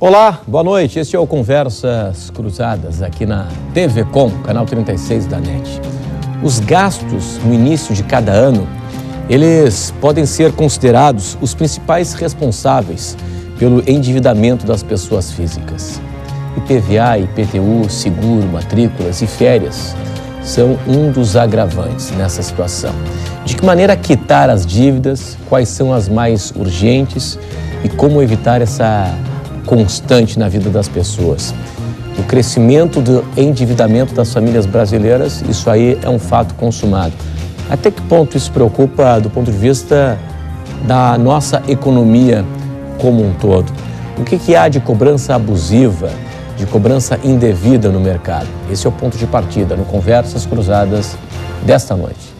Olá, boa noite. Este é o Conversas Cruzadas aqui na TV Com, canal 36 da NET. Os gastos no início de cada ano, eles podem ser considerados os principais responsáveis pelo endividamento das pessoas físicas. IPVA, IPTU, seguro, matrículas e férias são um dos agravantes nessa situação. De que maneira quitar as dívidas, quais são as mais urgentes e como evitar essa constante na vida das pessoas. O crescimento do endividamento das famílias brasileiras, isso aí é um fato consumado. Até que ponto isso preocupa do ponto de vista da nossa economia como um todo? O que há de cobrança abusiva, de cobrança indevida no mercado? Esse é o ponto de partida no Conversas Cruzadas desta noite.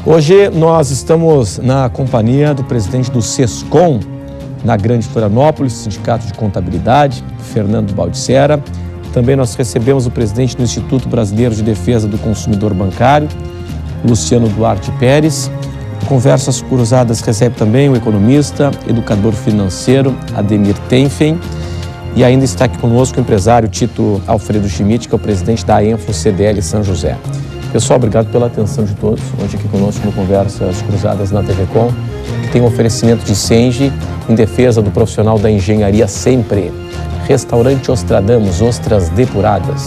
Hoje nós estamos na companhia do presidente do SESCOM, na Grande Florianópolis, Sindicato de Contabilidade, Fernando Baldissera. Também nós recebemos o presidente do Instituto Brasileiro de Defesa do Consumidor Bancário, Luciano Duarte Pérez. Conversas Cruzadas recebe também o economista, educador financeiro, Ademir Tenfen. E ainda está aqui conosco o empresário Tito Alfredo Schmidt, que é o presidente da Enfo CDL São José. Pessoal, obrigado pela atenção de todos. Hoje aqui conosco no Conversas Cruzadas na TV Com, que tem um oferecimento de Senge em defesa do profissional da engenharia sempre. Restaurante Ostradamus, ostras depuradas.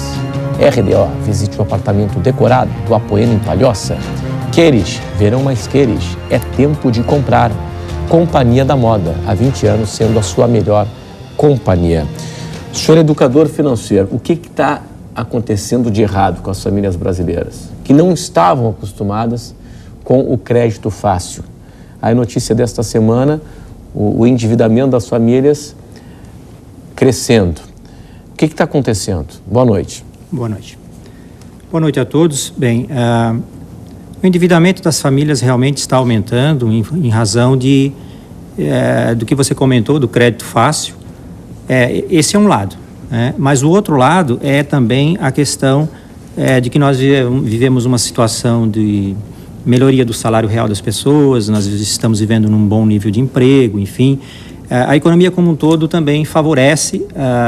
RDO, visite o apartamento decorado do Apoena em Palhoça. Queres, verão mais queres, é tempo de comprar. Companhia da Moda, há 20 anos sendo a sua melhor companhia. Senhor educador financeiro, o que está acontecendo de errado com as famílias brasileiras, que não estavam acostumadas com o crédito fácil? A notícia desta semana, o endividamento das famílias crescendo. O que está acontecendo? Boa noite. Boa noite. Boa noite a todos. Bem, o endividamento das famílias realmente está aumentando em razão do que você comentou, do crédito fácil. Esse é um lado. Mas o outro lado é também a questão de que nós vivemos uma situação de melhoria do salário real das pessoas, nós estamos vivendo num bom nível de emprego, enfim. A economia como um todo também favorece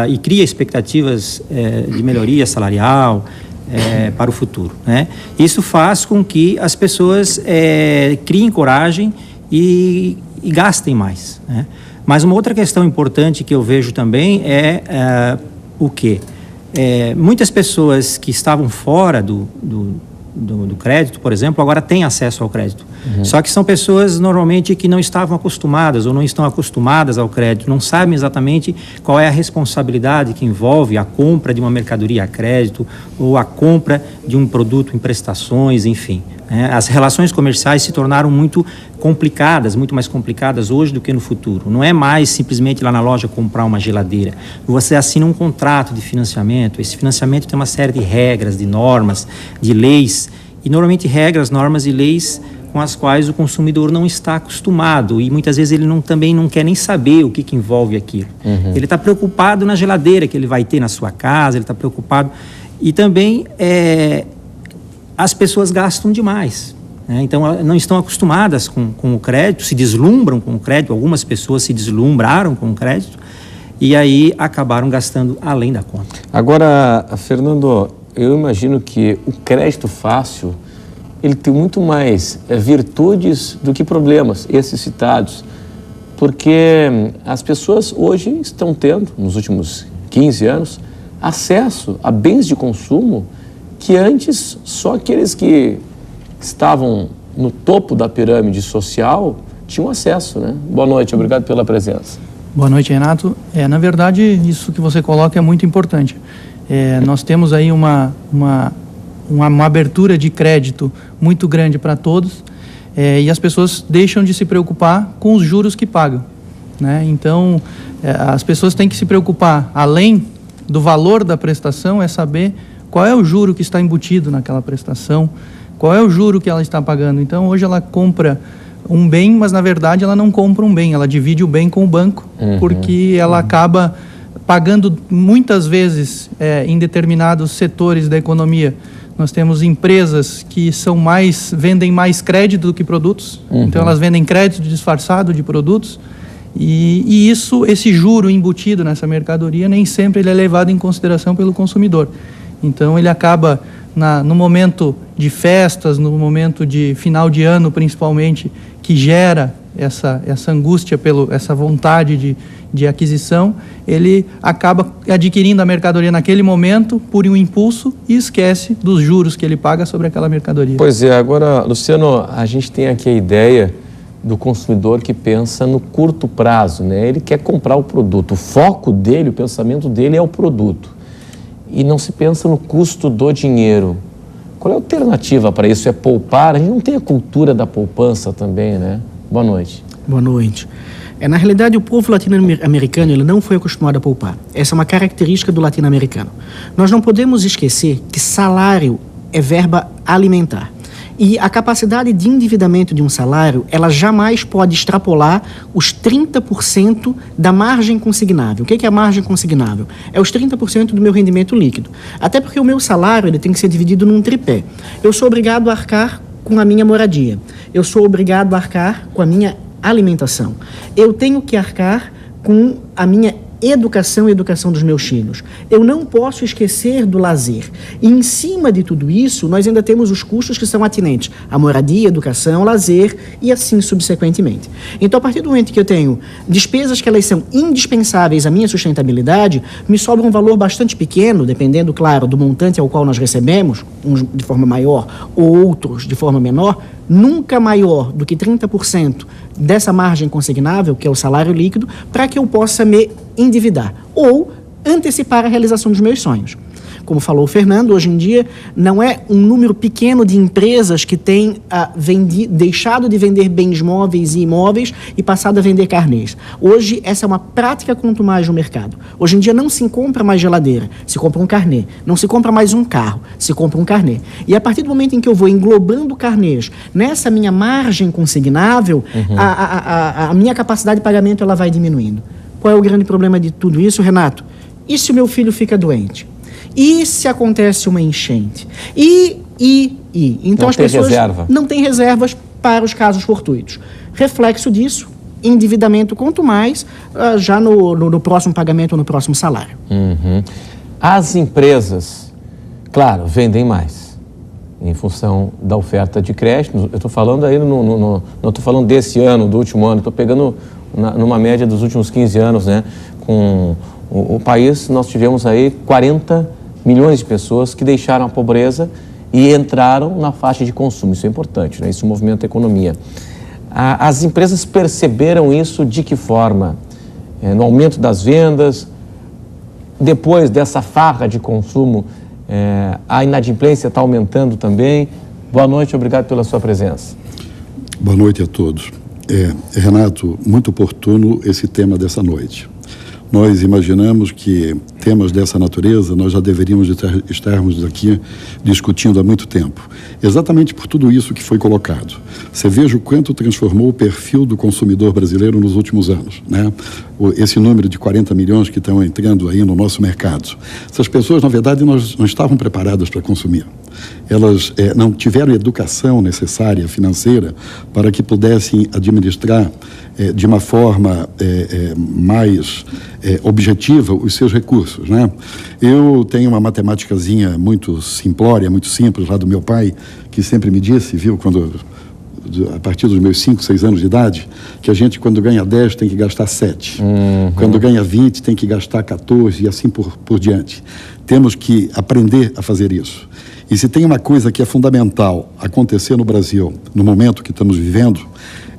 e cria expectativas de melhoria salarial para o futuro. Isso faz com que as pessoas criem coragem e gastem mais. Mas uma outra questão importante que eu vejo também é o quê? Muitas pessoas que estavam fora do crédito, por exemplo, agora têm acesso ao crédito. Só que são pessoas normalmente que não estavam acostumadas ou não estão acostumadas ao crédito, não sabem exatamente qual é a responsabilidade que envolve a compra de uma mercadoria a crédito ou a compra de um produto em prestações, enfim. As relações comerciais se tornaram muito complicadas, muito mais complicadas hoje do que no futuro. Não é mais simplesmente ir lá na loja comprar uma geladeira. Você assina um contrato de financiamento. Esse financiamento tem uma série de regras, de normas, de leis, e normalmente regras, normas e leis com as quais o consumidor não está acostumado e muitas vezes ele também não quer nem saber o que envolve aquilo. Ele está preocupado na geladeira que ele vai ter na sua casa, ele está preocupado. E também as pessoas gastam demais. Então, não estão acostumadas com o crédito, se deslumbram com o crédito. Algumas pessoas se deslumbraram com o crédito e aí acabaram gastando além da conta. Agora, Fernando, eu imagino que o crédito fácil, ele tem muito mais virtudes do que problemas, esses citados, porque as pessoas hoje estão tendo, nos últimos 15 anos, acesso a bens de consumo que antes só aqueles que estavam no topo da pirâmide social tinham acesso, né? Boa noite, obrigado pela presença. Boa noite, Renato. Na verdade, isso que você coloca é muito importante. Nós temos aí uma abertura de crédito muito grande para todos e as pessoas deixam de se preocupar com os juros que pagam, né? Então, as pessoas têm que se preocupar, além do valor da prestação, é saber qual é o juro que está embutido naquela prestação, qual é o juro que ela está pagando. Então, hoje ela compra um bem, mas na verdade ela não compra um bem, ela divide o bem com o banco, porque ela acaba pagando muitas vezes em determinados setores da economia Nós temos empresas que vendem mais crédito do que produtos. Então elas vendem crédito disfarçado de produtos. E esse juro embutido nessa mercadoria nem sempre ele é levado em consideração pelo consumidor. Então ele acaba, no momento de festas, no momento de final de ano principalmente, que gera essa angústia, essa vontade de aquisição, ele acaba adquirindo a mercadoria naquele momento por um impulso e esquece dos juros que ele paga sobre aquela mercadoria. Pois é, agora, Luciano, a gente tem aqui a ideia do consumidor que pensa no curto prazo, né? Ele quer comprar o produto, o foco dele, o pensamento dele é o produto e não se pensa no custo do dinheiro. Qual é a alternativa para isso? É poupar? A gente não tem a cultura da poupança também, né? Boa noite. Boa noite. Na realidade, o povo latino-americano ele não foi acostumado a poupar. Essa é uma característica do latino-americano. Nós não podemos esquecer que salário é verba alimentar. E a capacidade de endividamento de um salário, ela jamais pode extrapolar os 30% da margem consignável. O que é a margem consignável? É os 30% do meu rendimento líquido. Até porque o meu salário ele tem que ser dividido num tripé. Eu sou obrigado a arcar com a minha moradia. Eu sou obrigado a arcar com a minha alimentação. Eu tenho que arcar com a minha educação e educação dos meus filhos. Eu não posso esquecer do lazer. E em cima de tudo isso, nós ainda temos os custos que são atinentes à moradia, educação, lazer e assim subsequentemente. Então, a partir do momento que eu tenho despesas que elas são indispensáveis à minha sustentabilidade, me sobra um valor bastante pequeno, dependendo, claro, do montante ao qual nós recebemos, uns de forma maior ou outros de forma menor, nunca maior do que 30% dessa margem consignável, que é o salário líquido, para que eu possa me endividar ou antecipar a realização dos meus sonhos. Como falou o Fernando, hoje em dia não é um número pequeno de empresas que têm deixado de vender bens móveis e imóveis e passado a vender carnês. Hoje, essa é uma prática quanto mais no mercado. Hoje em dia não se compra mais geladeira, se compra um carnê. Não se compra mais um carro, se compra um carnê. E a partir do momento em que eu vou englobando carnês nessa minha margem consignável, a minha capacidade de pagamento ela vai diminuindo. Qual é o grande problema de tudo isso, Renato? E se o meu filho fica doente? E se acontece uma enchente? Então as pessoas não têm reservas para os casos fortuitos. Reflexo disso, endividamento, quanto mais já no próximo pagamento ou no próximo salário. As empresas, claro, vendem mais em função da oferta de crédito. Eu estou falando aí, não estou falando desse ano, do último ano, estou pegando numa média dos últimos 15 anos, né? Com o país, nós tivemos aí 40 milhões de pessoas que deixaram a pobreza e entraram na faixa de consumo. Isso é importante, né? Isso movimenta a economia. As empresas perceberam isso de que forma? No aumento das vendas, depois dessa farra de consumo, a inadimplência está aumentando também. Boa noite, obrigado pela sua presença. Boa noite a todos. Renato, muito oportuno esse tema dessa noite. Nós imaginamos que temas dessa natureza nós já deveríamos estarmos aqui discutindo há muito tempo. Exatamente por tudo isso que foi colocado. Você veja o quanto transformou o perfil do consumidor brasileiro nos últimos anos, né? Esse número de 40 milhões que estão entrando aí no nosso mercado. Essas pessoas, na verdade, não estavam preparadas para consumir. Elas não tiveram educação necessária financeira para que pudessem administrar de uma forma mais objetiva os seus recursos, né? Eu tenho uma matemáticazinha muito simplória, muito simples lá do meu pai, que sempre me disse, viu, a partir dos meus 5, 6 anos de idade, que a gente, quando ganha 10, tem que gastar 7. Quando ganha 20, tem que gastar 14 e assim por diante. Temos que aprender a fazer isso. E se tem uma coisa que é fundamental acontecer no Brasil, no momento que estamos vivendo,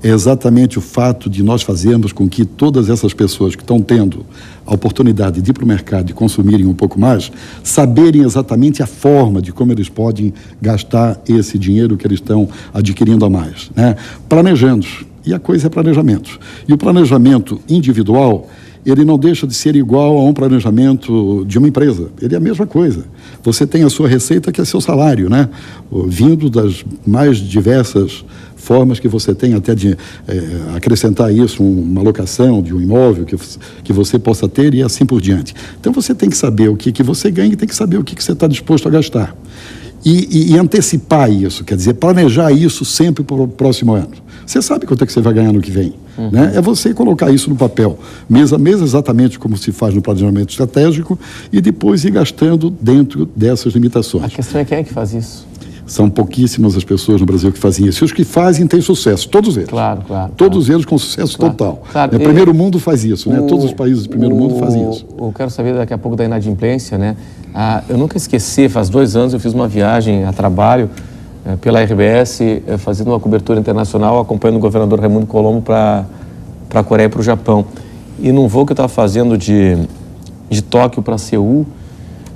é exatamente o fato de nós fazermos com que todas essas pessoas que estão tendo a oportunidade de ir para o mercado e consumirem um pouco mais, saberem exatamente a forma de como eles podem gastar esse dinheiro que eles estão adquirindo a mais, né? Planejando. E a coisa é planejamento. E o planejamento individual, ele não deixa de ser igual a um planejamento de uma empresa. Ele é a mesma coisa. Você tem a sua receita, que é seu salário, né? Vindo das mais diversas formas que você tem até de acrescentar isso, uma locação de um imóvel que você possa ter e assim por diante. Então você tem que saber o que você ganha e tem que saber o que você está disposto a gastar. e antecipar isso, quer dizer, planejar isso sempre para o próximo ano. Você sabe quanto é que você vai ganhar no que vem, né? É você colocar isso no papel, mês a mês, exatamente como se faz no planejamento estratégico, e depois ir gastando dentro dessas limitações. A questão é quem é que faz isso? São pouquíssimas as pessoas no Brasil que fazem isso. E os que fazem têm sucesso, todos eles. Claro. Todos eles com sucesso total. Claro. O primeiro mundo faz isso, né? Todos os países do primeiro mundo fazem isso. Eu quero saber daqui a pouco da inadimplência, né? Eu nunca esqueci, faz 2 anos eu fiz uma viagem a trabalho pela RBS, fazendo uma cobertura internacional, acompanhando o governador Raimundo Colombo para a Coreia e para o Japão. E num voo que eu estava fazendo de Tóquio para Seul,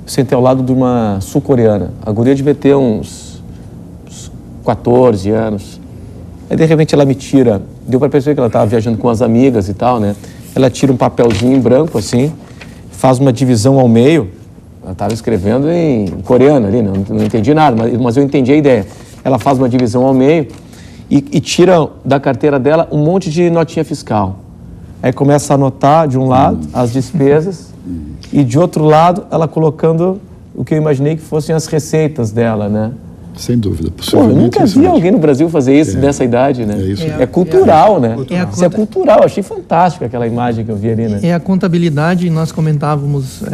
sentei ao lado de uma sul-coreana. A guria devia ter uns 14 anos. Aí, de repente, ela me tira... Deu para perceber que ela estava viajando com as amigas e tal, né? Ela tira um papelzinho em branco, assim, faz uma divisão ao meio. Ela estava escrevendo em coreano ali, não entendi nada, mas eu entendi a ideia. Ela faz uma divisão ao meio e tira da carteira dela um monte de notinha fiscal. Aí começa a anotar, de um lado, as despesas, e de outro lado, ela colocando o que eu imaginei que fossem as receitas dela, né? Sem dúvida. Pô, eu nunca vi alguém no Brasil fazer isso dessa idade, né? É cultural, né? Isso é cultural. Achei fantástico aquela imagem que eu vi ali, né? É a contabilidade, nós comentávamos,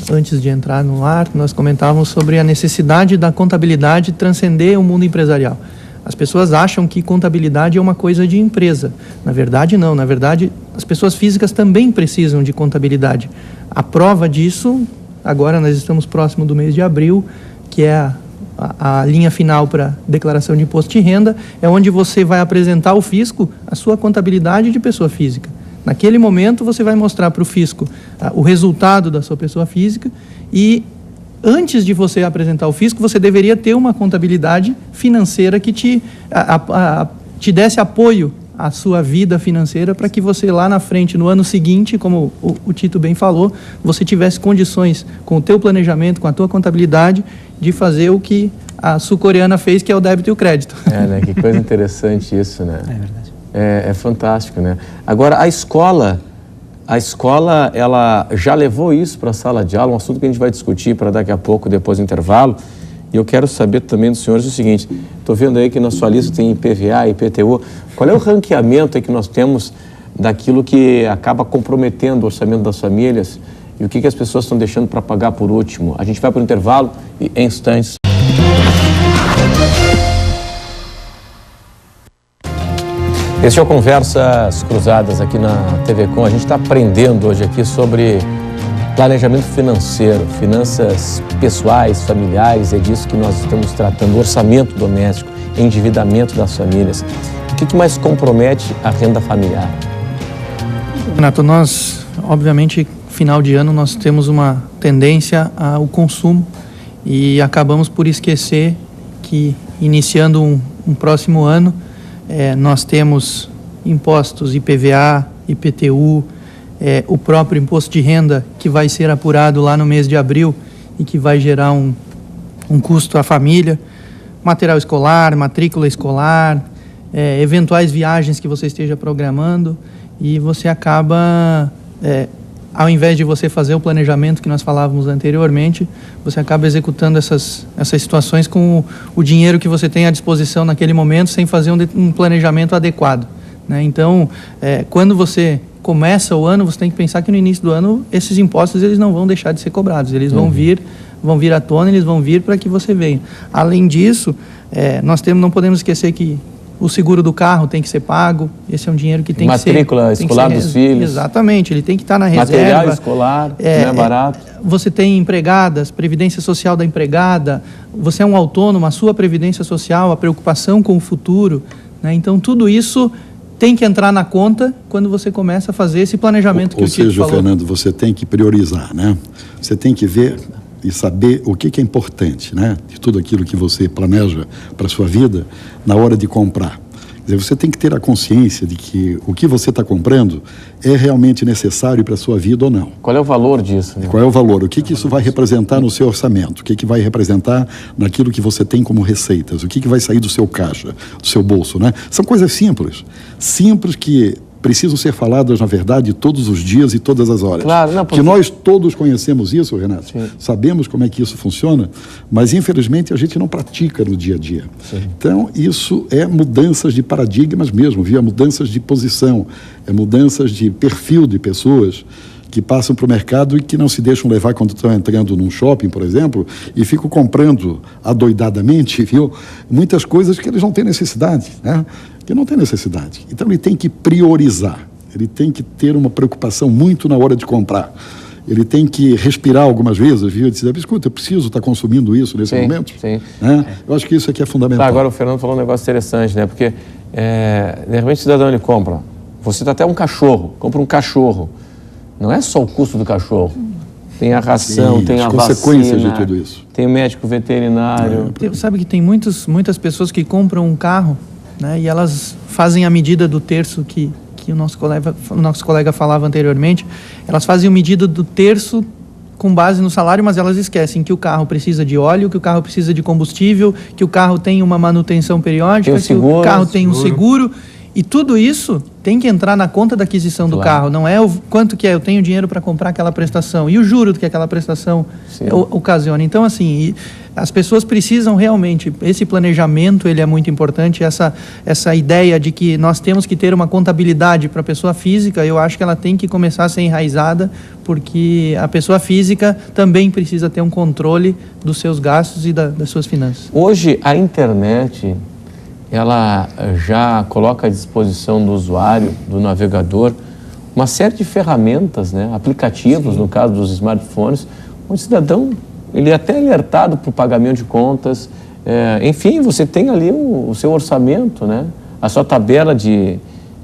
antes de entrar no ar, nós comentávamos sobre a necessidade da contabilidade transcender o mundo empresarial. As pessoas acham que contabilidade é uma coisa de empresa. Na verdade, não. Na verdade, as pessoas físicas também precisam de contabilidade. A prova disso, agora nós estamos próximo do mês de abril, que é a linha final para declaração de imposto de renda, é onde você vai apresentar ao fisco a sua contabilidade de pessoa física. Naquele momento, você vai mostrar para o fisco o resultado da sua pessoa física e, antes de você apresentar ao fisco, você deveria ter uma contabilidade financeira que te desse apoio à sua vida financeira para que você lá na frente, no ano seguinte, como o Tito bem falou, você tivesse condições com o teu planejamento, com a tua contabilidade, de fazer o que a sul-coreana fez, que é o débito e o crédito. Né? Que coisa interessante isso, né? É verdade. É fantástico, né? Agora, a escola, ela já levou isso para a sala de aula, um assunto que a gente vai discutir para daqui a pouco, depois do intervalo. E eu quero saber também dos senhores o seguinte, estou vendo aí que na sua lista tem IPVA, IPTU, qual é o ranqueamento aí que nós temos daquilo que acaba comprometendo o orçamento das famílias e o que as pessoas estão deixando para pagar por último? A gente vai para o intervalo e em instantes. Esse é o Conversas Cruzadas aqui na TV Com. A gente está aprendendo hoje aqui sobre planejamento financeiro, finanças pessoais, familiares, é disso que nós estamos tratando, orçamento doméstico, endividamento das famílias. O que mais compromete a renda familiar? Renato, nós, obviamente, final de ano, nós temos uma tendência ao consumo e acabamos por esquecer que, iniciando um próximo ano, nós temos impostos IPVA, IPTU, o próprio imposto de renda que vai ser apurado lá no mês de abril e que vai gerar um custo à família, material escolar, matrícula escolar, eventuais viagens que você esteja programando e você acaba, ao invés de você fazer o planejamento que nós falávamos anteriormente, você acaba executando essas situações com o dinheiro que você tem à disposição naquele momento sem fazer um planejamento adequado, né? Então, quando você começa o ano, você tem que pensar que no início do ano esses impostos eles não vão deixar de ser cobrados, eles vão vir à tona, eles vão vir para que você venha. Além disso, nós não podemos esquecer que o seguro do carro tem que ser pago, esse é um dinheiro que tem que ser... Matrícula escolar dos filhos. Exatamente, ele tem que estar na reserva. Material escolar, não é barato. Você tem empregadas, previdência social da empregada, você é um autônomo, a sua previdência social, a preocupação com o futuro, né? Então, tudo isso tem que entrar na conta quando você começa a fazer esse planejamento que o Tito falou. Ou seja, Fernando, você tem que priorizar, né? Você tem que ver e saber o que é importante, né? De tudo aquilo que você planeja para a sua vida na hora de comprar. Quer dizer, você tem que ter a consciência de que o que você está comprando é realmente necessário para a sua vida ou não. Qual é o valor disso, né? Qual é o valor? O que isso vai representar no seu orçamento? O que vai representar naquilo que você tem como receitas? O que vai sair do seu caixa, do seu bolso, né? São coisas simples. Simples que precisam ser faladas, na verdade, todos os dias e todas as horas. Claro, não, porque... Que nós todos conhecemos isso, Renato. Sim. Sabemos como é que isso funciona, mas, infelizmente, a gente não pratica no dia a dia. Sim. Então, isso é mudanças de paradigmas mesmo, viu? É mudanças de posição, é mudanças de perfil de pessoas que passam para o mercado e que não se deixam levar quando estão entrando num shopping, por exemplo, e ficam comprando adoidadamente, viu? Muitas coisas que eles não têm necessidade, né? Que não tem necessidade. Então, ele tem que priorizar, ele tem que ter uma preocupação muito na hora de comprar. Ele tem que respirar algumas vezes, viu? E dizer, escuta, eu preciso estar consumindo isso nesse momento. Sim. Né? Eu acho que isso aqui é fundamental. Agora o Fernando falou um negócio interessante, né? Porque, de repente, o cidadão ele compra. Você tá até um cachorro, compra um cachorro. Não é só o custo do cachorro. Tem a ração, Sim, tem a consequências vacina, de tudo isso. Tem o médico veterinário. Sabe que tem muitas pessoas que compram um carro, né, e elas fazem a medida do terço que o nosso colega falava anteriormente. Elas fazem a medida do terço com base no salário, mas elas esquecem que o carro precisa de óleo, que o carro precisa de combustível, que o carro tem uma manutenção periódica, que o carro tem um seguro. E tudo isso tem que entrar na conta da aquisição do carro. Não é o quanto que é, eu tenho dinheiro para comprar aquela prestação. E o juro que aquela prestação ocasiona. Então, assim, as pessoas precisam realmente... Esse planejamento, ele é muito importante. Essa ideia de que nós temos que ter uma contabilidade para a pessoa física, eu acho que ela tem que começar a ser enraizada, porque a pessoa física também precisa ter um controle dos seus gastos e das suas finanças. Hoje, a internet... ela já coloca à disposição do usuário, do navegador, uma série de ferramentas, né? Aplicativos, no caso dos smartphones, onde o cidadão ele é até alertado para o pagamento de contas. Enfim, você tem ali o seu orçamento, né? A sua tabela de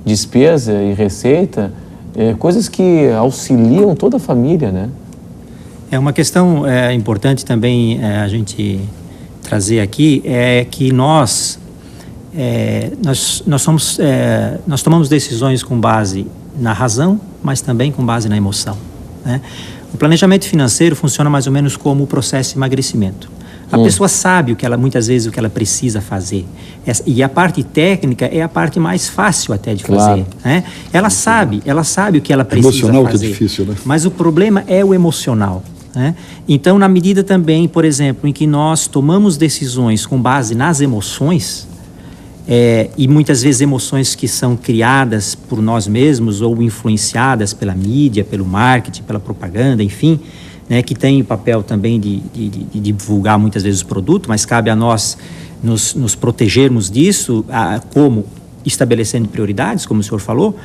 despesa e receita, coisas que auxiliam toda a família, né? É uma questão importante também a gente trazer aqui, é que nós tomamos decisões com base na razão, mas também com base na emoção, né? O planejamento financeiro funciona mais ou menos como o processo de emagrecimento. A pessoa sabe muitas vezes o que ela precisa fazer. E a parte técnica é a parte mais fácil até de fazer, né? Ela sabe o que ela precisa emocional fazer. Que é difícil, né? Mas o problema é o emocional, né? Então, na medida também, por exemplo, em que nós tomamos decisões com base nas emoções, e muitas vezes emoções que são criadas por nós mesmos ou influenciadas pela mídia, pelo marketing, pela propaganda, enfim, né, que tem o papel também de divulgar muitas vezes o produto, mas cabe a nós nos protegermos disso, como estabelecendo prioridades, como o senhor falou,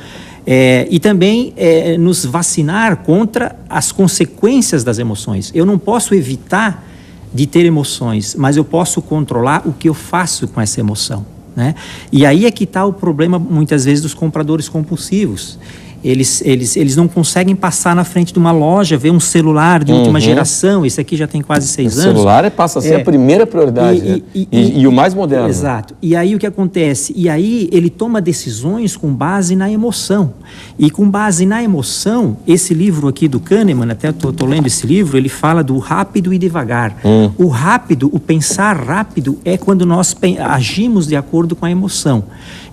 e também nos vacinar contra as consequências das emoções. Eu não posso evitar de ter emoções, mas eu posso controlar o que eu faço com essa emoção, né? E aí é que está o problema, muitas vezes, dos compradores compulsivos. Eles não conseguem passar na frente de uma loja, ver um celular de última geração. Esse aqui já tem quase 6 anos. O celular passa a ser a primeira prioridade, e o mais moderno. Exato. E aí o que acontece? E aí ele toma decisões com base na emoção. E com base na emoção, esse livro aqui do Kahneman, até estou lendo esse livro, ele fala do rápido e devagar. O rápido, o pensar rápido, é quando nós agimos de acordo com a emoção.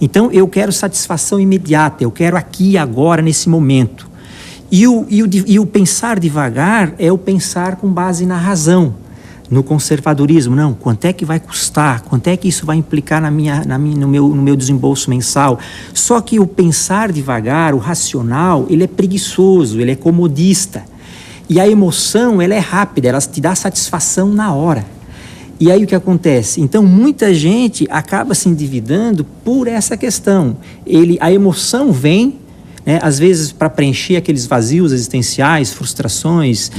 Então, eu quero satisfação imediata, eu quero aqui e agora, nesse momento. E o pensar devagar é o pensar com base na razão, no conservadorismo. Não, quanto é que vai custar? Quanto é que isso vai implicar no meu desembolso mensal? Só que o pensar devagar, o racional, ele é preguiçoso, ele é comodista. E a emoção, ela é rápida, ela te dá satisfação na hora. E aí o que acontece? Então, muita gente acaba se endividando por essa questão. A emoção vem, né, às vezes para preencher aqueles vazios existenciais, frustrações,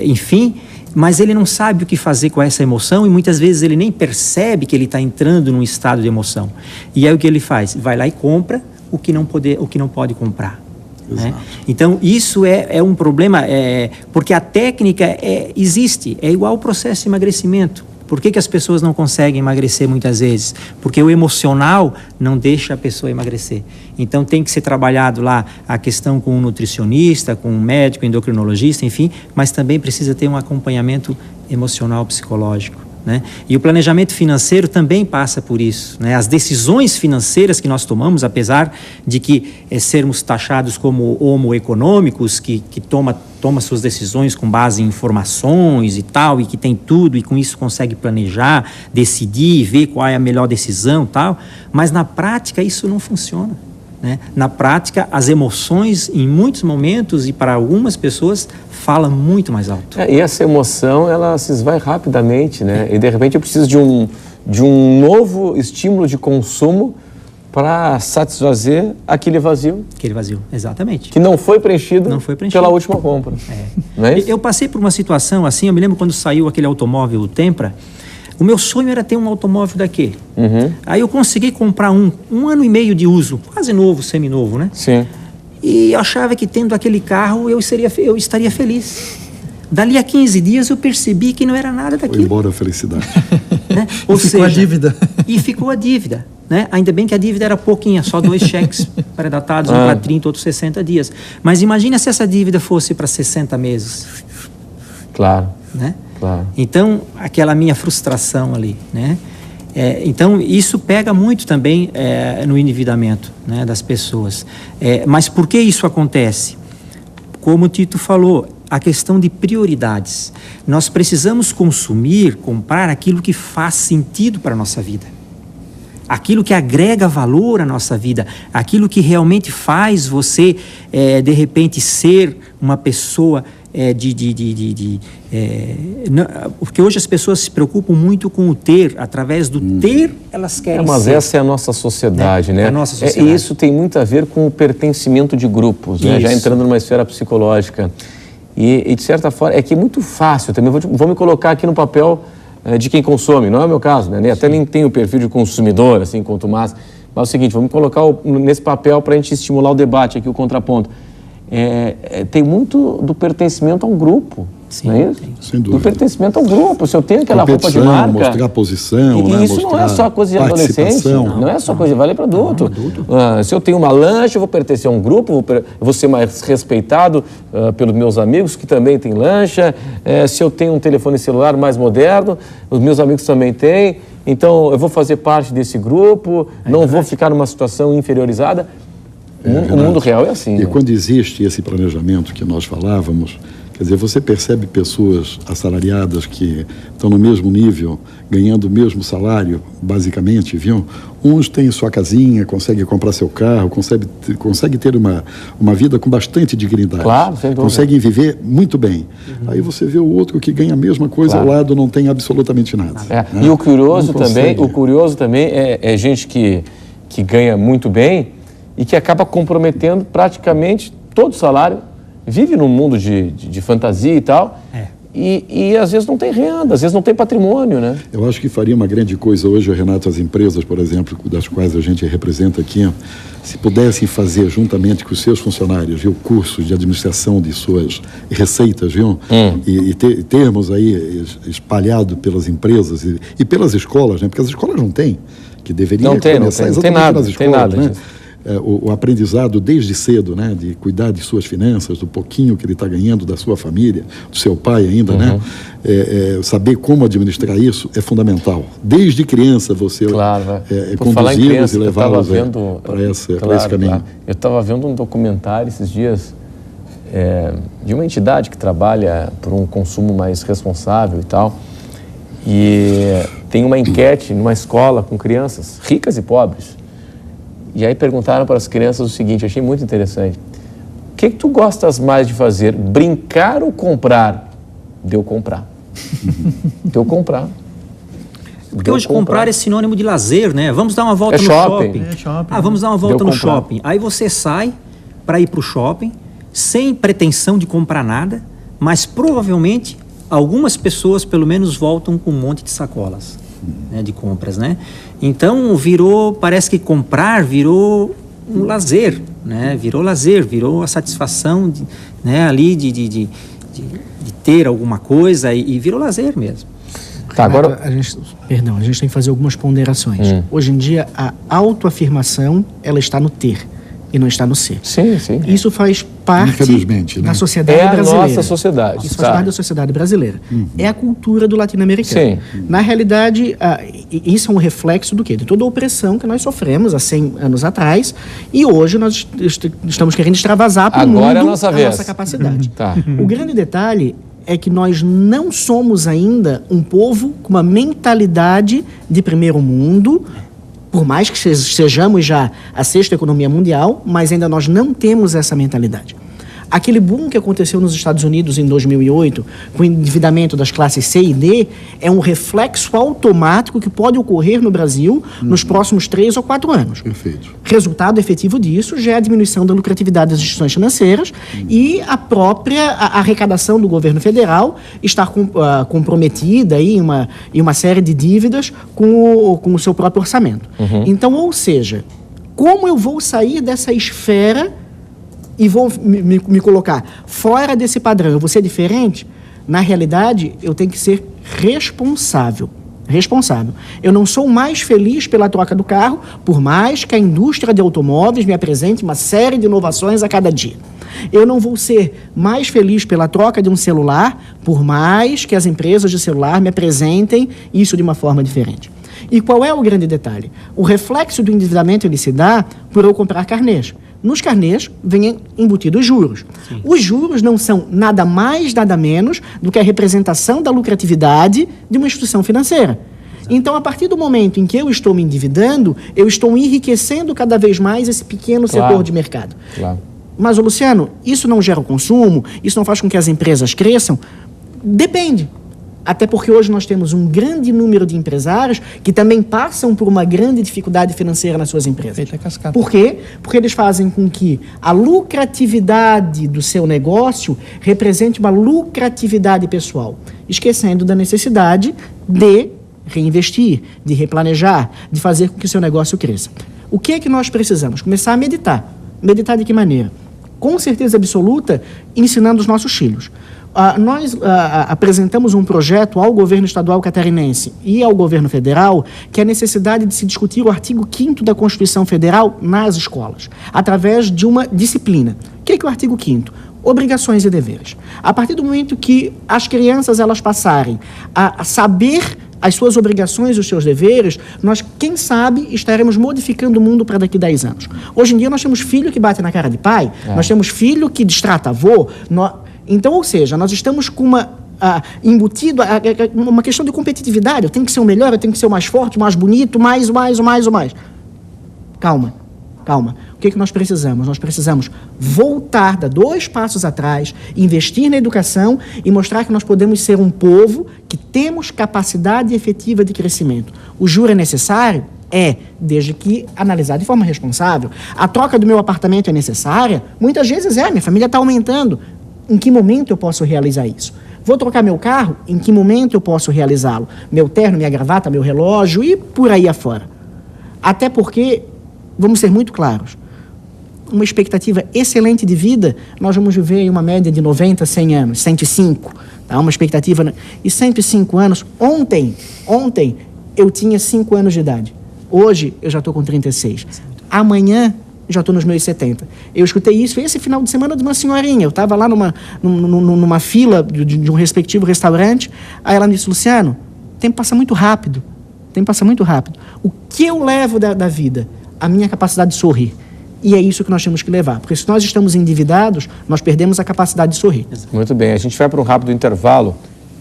enfim, mas ele não sabe o que fazer com essa emoção e muitas vezes ele nem percebe que ele está entrando num estado de emoção. E aí o que ele faz? Vai lá e compra o que não pode comprar. Né? Então, isso é um problema, porque a técnica existe, é igual ao processo de emagrecimento. Por que as pessoas não conseguem emagrecer muitas vezes? Porque o emocional não deixa a pessoa emagrecer. Então, tem que ser trabalhado lá a questão com um nutricionista, com um médico, endocrinologista, enfim, mas também precisa ter um acompanhamento emocional, psicológico. né? E o planejamento financeiro também passa por isso, né? As decisões financeiras que nós tomamos, apesar de que sermos taxados como homo econômicos, que toma suas decisões com base em informações e tal, e que tem tudo, e com isso consegue planejar, decidir, ver qual é a melhor decisão e tal, mas na prática isso não funciona, né? Na prática, as emoções, em muitos momentos, e para algumas pessoas, falam muito mais alto. E essa emoção, ela se esvai rapidamente, né? E, de repente, eu preciso de um novo estímulo de consumo para satisfazer aquele vazio. Aquele vazio, exatamente. Que não foi preenchido, pela última compra. Não é isso? Eu passei por uma situação assim, eu me lembro quando saiu aquele automóvel, o Tempra. O meu sonho era ter um automóvel daquele. Aí eu consegui comprar um ano e meio de uso, quase novo, seminovo, né? Sim. E eu achava que tendo aquele carro eu estaria feliz. Dali a 15 dias eu percebi que não era nada daquilo. Foi embora a felicidade. Né? Ou seja, ficou a dívida. E ficou a dívida. Né? Ainda bem que a dívida era pouquinha, só 2 cheques pré-datados, um para 30, outro 60 dias. Mas imagina se essa dívida fosse para 60 meses. Claro. Né? Claro. Então, aquela minha frustração ali, né? Então, isso pega muito também no endividamento, né, das pessoas. Mas por que isso acontece? Como o Tito falou, a questão de prioridades. Nós precisamos comprar aquilo que faz sentido para a nossa vida. Aquilo que agrega valor à nossa vida, aquilo que realmente faz você, de repente, ser uma pessoa porque hoje as pessoas se preocupam muito com o ter, através do ter elas querem mas ser. Essa é a nossa sociedade, né? A nossa sociedade. E isso tem muito a ver com o pertencimento de grupos, né? Já entrando numa esfera psicológica. E de certa forma, é que é muito fácil também, vou me colocar aqui no papel de quem consome, não é o meu caso, né? Até nem tenho o perfil de consumidor, assim, quanto mais. Mas é o seguinte, vamos colocar nesse papel para a gente estimular o debate aqui, o contraponto. Tem muito do pertencimento a um grupo, Sim, não é isso? Sem dúvida. Do pertencimento ao grupo. Se eu tenho aquela roupa de marca... mostrar posição, e né? isso não é só coisa de adolescente, não é só coisa de vale para adulto. Se eu tenho uma lancha, eu vou pertencer a um grupo, eu vou ser mais respeitado pelos meus amigos que também têm lancha. Se eu tenho um telefone celular mais moderno, os meus amigos também têm. Então, eu vou fazer parte desse grupo, não vou ficar numa situação inferiorizada. O mundo real é assim. E quando existe esse planejamento que nós falávamos, quer dizer, você percebe pessoas assalariadas que estão no mesmo nível, ganhando o mesmo salário, basicamente, viu? Uns têm sua casinha, conseguem comprar seu carro, conseguem ter uma vida com bastante dignidade. Claro, sem dúvida. Conseguem viver muito bem. Aí você vê o outro que ganha a mesma coisa ao lado, não tem absolutamente nada. Né? E o curioso também é gente que ganha muito bem e que acaba comprometendo praticamente todo o salário, vive num mundo de fantasia e tal, e às vezes não tem renda, às vezes não tem patrimônio, né? Eu acho que faria uma grande coisa hoje, Renato, as empresas, por exemplo, das quais a gente representa aqui, se pudessem fazer juntamente com os seus funcionários, viu, cursos de administração de suas receitas, viu? E termos aí espalhado pelas empresas e pelas escolas, né? Porque as escolas não têm, que deveriam começar exatamente nas escolas, né? O aprendizado desde cedo, né, de cuidar de suas finanças, do pouquinho que ele está ganhando da sua família, do seu pai ainda, né, saber como administrar isso é fundamental. Desde criança você conduzi-los e levá-los para esse caminho. Claro. Eu estava vendo um documentário esses dias de uma entidade que trabalha por um consumo mais responsável e tal, e tem uma enquete numa escola com crianças ricas e pobres. E aí perguntaram para as crianças o seguinte, achei muito interessante. O que tu gostas mais de fazer? Brincar ou comprar? Deu comprar. Deu comprar. Porque hoje comprar é sinônimo de lazer, né? Vamos dar uma volta no shopping. Vamos dar uma volta no shopping. Aí você sai para ir para o shopping sem pretensão de comprar nada, mas provavelmente algumas pessoas pelo menos voltam com um monte de sacolas. Né, de compras, né? Então parece que comprar virou um lazer, né? Virou a satisfação ali de ter alguma coisa e virou lazer mesmo. Tá, agora a gente tem que fazer algumas ponderações. Hoje em dia a autoafirmação ela está no ter e não está no ser. Sim. Isso faz parte infelizmente, né? da sociedade brasileira. É a nossa sociedade. Isso faz parte da sociedade brasileira. É a cultura do latino-americano. Sim. Na realidade, isso é um reflexo do quê? De toda a opressão que nós sofremos há 100 anos atrás, e hoje nós estamos querendo extravasar para o mundo Agora é a nossa vez. nossa capacidade. Tá. O grande detalhe é que nós não somos ainda um povo com uma mentalidade de primeiro mundo, por mais que sejamos já a 6ª economia mundial, mas ainda nós não temos essa mentalidade. Aquele boom que aconteceu nos Estados Unidos em 2008, com o endividamento das classes C e D, é um reflexo automático que pode ocorrer no Brasil nos próximos 3 ou 4 anos. Perfeito. Resultado efetivo disso já é a diminuição da lucratividade das instituições financeiras e a própria arrecadação do governo federal está comprometida em uma série de dívidas com o seu próprio orçamento. Então, ou seja, como eu vou sair dessa esfera e vou me colocar fora desse padrão, eu vou ser diferente? Na realidade, eu tenho que ser responsável. Eu não sou mais feliz pela troca do carro, por mais que a indústria de automóveis me apresente uma série de inovações a cada dia. Eu não vou ser mais feliz pela troca de um celular, por mais que as empresas de celular me apresentem isso de uma forma diferente. E qual é o grande detalhe? O reflexo do endividamento ele se dá por eu comprar carnês. Nos carnês vêm embutidos juros. Sim. Os juros não são nada mais, nada menos do que a representação da lucratividade de uma instituição financeira. Então, a partir do momento em que eu estou me endividando, eu estou enriquecendo cada vez mais esse pequeno setor de mercado. Claro. Mas, Luciano, isso não gera o consumo? Isso não faz com que as empresas cresçam? Depende. Até porque hoje nós temos um grande número de empresários que também passam por uma grande dificuldade financeira nas suas empresas. Feita cascata. Por quê? Porque eles fazem com que a lucratividade do seu negócio represente uma lucratividade pessoal, esquecendo da necessidade de reinvestir, de replanejar, de fazer com que o seu negócio cresça. O que é que nós precisamos? Começar a meditar. Meditar de que maneira? Com certeza absoluta, ensinando os nossos filhos. Nós apresentamos um projeto ao governo estadual catarinense e ao governo federal, que é a necessidade de se discutir o artigo 5º da Constituição Federal nas escolas, através de uma disciplina. O que é o artigo 5º? Obrigações e deveres. A partir do momento que as crianças elas passarem a saber as suas obrigações e os seus deveres, nós, quem sabe, estaremos modificando o mundo para daqui a 10 anos. Hoje em dia nós temos filho que bate na cara de pai, nós temos filho que distrata avô, então, ou seja, nós estamos com embutido uma questão de competitividade. Eu tenho que ser o melhor, eu tenho que ser o mais forte, o mais bonito, mais. Calma. O que nós precisamos? Nós precisamos voltar, dar 2 passos atrás, investir na educação e mostrar que nós podemos ser um povo que temos capacidade efetiva de crescimento. O juro é necessário? Desde que analisado de forma responsável. A troca do meu apartamento é necessária? Muitas vezes minha família está aumentando. Em que momento eu posso realizar isso? Vou trocar meu carro? Em que momento eu posso realizá-lo? Meu terno, minha gravata, meu relógio e por aí afora. Até porque, vamos ser muito claros, uma expectativa excelente de vida, nós vamos viver em uma média de 90, 100 anos, 105. Tá? Uma expectativa... E 105 anos, ontem eu tinha 5 anos de idade. Hoje eu já estou com 36. Amanhã já estou nos meus 70. Eu escutei isso esse final de semana de uma senhorinha. Eu estava lá numa fila de um respectivo restaurante. Aí ela me disse: Luciano, o tempo passa muito rápido. O que eu levo da vida? A minha capacidade de sorrir. E é isso que nós temos que levar. Porque se nós estamos endividados, nós perdemos a capacidade de sorrir. Muito bem. A gente vai para um rápido intervalo.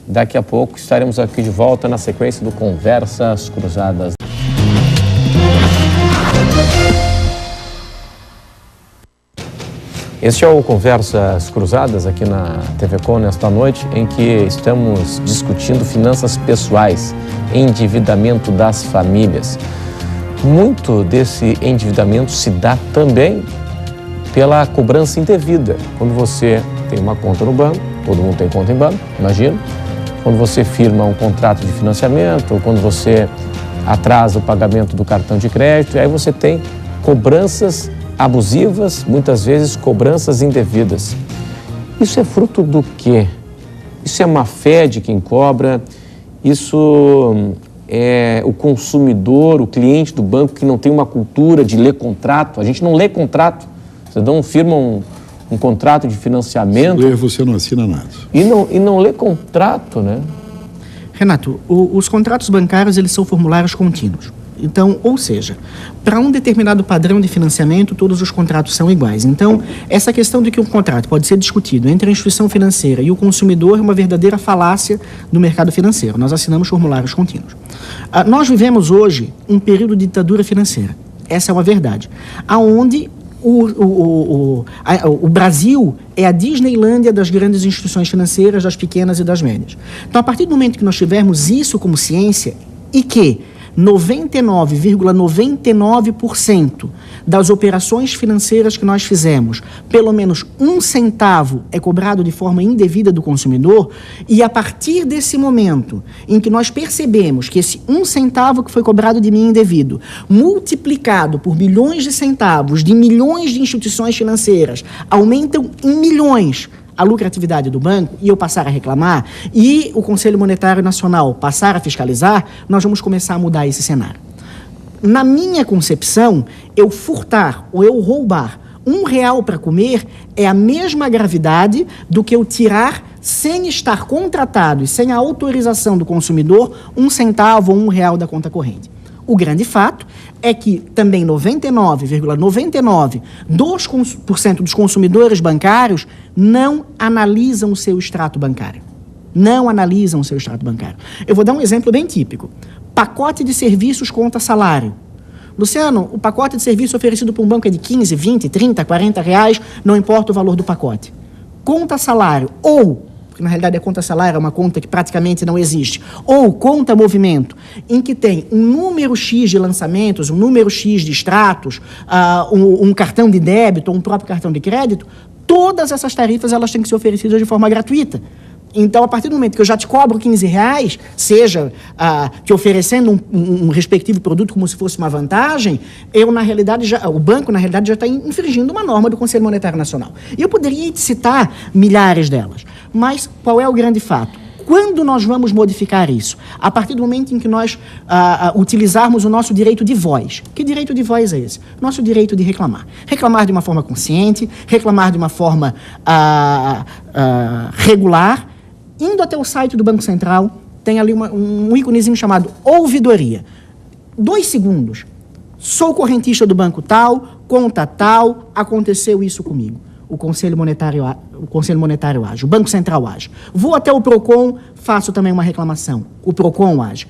Daqui a pouco estaremos aqui de volta na sequência do Conversas Cruzadas. Este é o Conversas Cruzadas aqui na TV Com nesta noite, em que estamos discutindo finanças pessoais, endividamento das famílias. Muito desse endividamento se dá também pela cobrança indevida. Quando você tem uma conta no banco, todo mundo tem conta em banco, imagina. Quando você firma um contrato de financiamento, ou quando você atrasa o pagamento do cartão de crédito, aí você tem cobranças abusivas, muitas vezes cobranças indevidas. Isso é fruto do quê? Isso é má fé de quem cobra? Isso é o consumidor, o cliente do banco que não tem uma cultura de ler contrato? A gente não lê contrato. Você não firma um um contrato de financiamento. Se ler, você não assina nada. E não lê contrato, né? Renato, os contratos bancários, eles são formulários contínuos. Então, ou seja, para um determinado padrão de financiamento, todos os contratos são iguais. Então, essa questão de que um contrato pode ser discutido entre a instituição financeira e o consumidor é uma verdadeira falácia do mercado financeiro. Nós assinamos formulários contínuos. Nós vivemos hoje um período de ditadura financeira. Essa é uma verdade. Aonde o Brasil é a Disneylândia das grandes instituições financeiras, das pequenas e das médias. Então, a partir do momento que nós tivermos isso como ciência e que 99,99% das operações financeiras que nós fizemos, pelo menos 1 centavo é cobrado de forma indevida do consumidor, e a partir desse momento em que nós percebemos que esse 1 centavo que foi cobrado de mim indevido, multiplicado por bilhões de centavos de milhões de instituições financeiras, aumentam em milhões a lucratividade do banco, e eu passar a reclamar, e o Conselho Monetário Nacional passar a fiscalizar, nós vamos começar a mudar esse cenário. Na minha concepção, eu furtar ou eu roubar R$1 para comer é a mesma gravidade do que eu tirar, sem estar contratado e sem a autorização do consumidor, 1 centavo ou R$1 da conta corrente. O grande fato é que também 99,99% dos consumidores bancários não analisam o seu extrato bancário. Não analisam o seu extrato bancário. Eu vou dar um exemplo bem típico. Pacote de serviços conta salário. Luciano, o pacote de serviço oferecido por um banco é de 15, 20, 30, 40 reais, não importa o valor do pacote. Conta salário ou, porque na realidade a conta salário é uma conta que praticamente não existe, ou conta movimento, em que tem um número X de lançamentos, um número X de extratos, um cartão de débito, ou um próprio cartão de crédito, todas essas tarifas elas têm que ser oferecidas de forma gratuita. Então, a partir do momento que eu já te cobro R$15, seja te oferecendo um respectivo produto como se fosse uma vantagem, o banco, na realidade, já está infringindo uma norma do Conselho Monetário Nacional. E eu poderia te citar milhares delas. Mas qual é o grande fato? Quando nós vamos modificar isso? A partir do momento em que nós utilizarmos o nosso direito de voz. Que direito de voz é esse? Nosso direito de reclamar. Reclamar de uma forma consciente, reclamar de uma forma regular. Indo até o site do Banco Central, tem ali um íconezinho chamado ouvidoria. 2 segundos. Sou correntista do banco tal, conta tal, aconteceu isso comigo. O Conselho Monetário age, o Banco Central age. Vou até o PROCON, faço também uma reclamação. O PROCON age.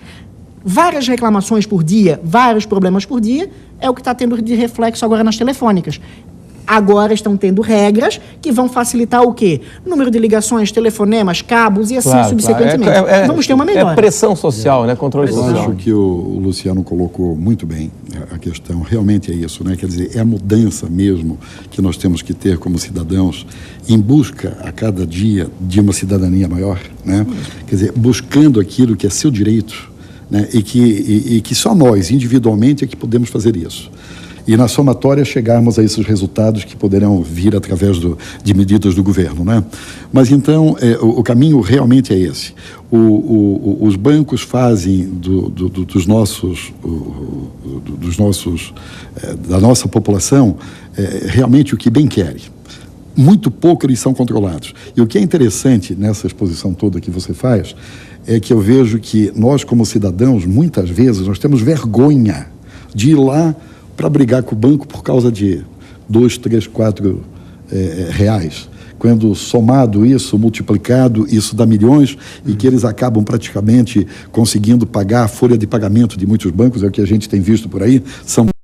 Várias reclamações por dia, vários problemas por dia, é o que está tendo de reflexo agora nas telefônicas. Agora estão tendo regras que vão facilitar o quê? Número de ligações, telefonemas, cabos e assim subsequentemente. Vamos ter uma melhora. É pressão social, né? Controle social. Eu acho que o Luciano colocou muito bem a questão. Realmente é isso, né? Quer dizer, é a mudança mesmo que nós temos que ter como cidadãos em busca a cada dia de uma cidadania maior, né? Quer dizer, buscando aquilo que é seu direito, né? E que só nós, individualmente, é que podemos fazer isso. E na somatória chegarmos a esses resultados que poderão vir através de medidas do governo, né? Mas então o caminho realmente é esse. Os bancos fazem da nossa população realmente o que bem querem. Muito pouco eles são controlados. E o que é interessante nessa exposição toda que você faz é que eu vejo que nós, como cidadãos, muitas vezes nós temos vergonha de ir lá para brigar com o banco por causa de 2, 3, 4 reais. Quando somado isso, multiplicado, isso dá milhões e que eles acabam praticamente conseguindo pagar a folha de pagamento de muitos bancos, é o que a gente tem visto por aí, são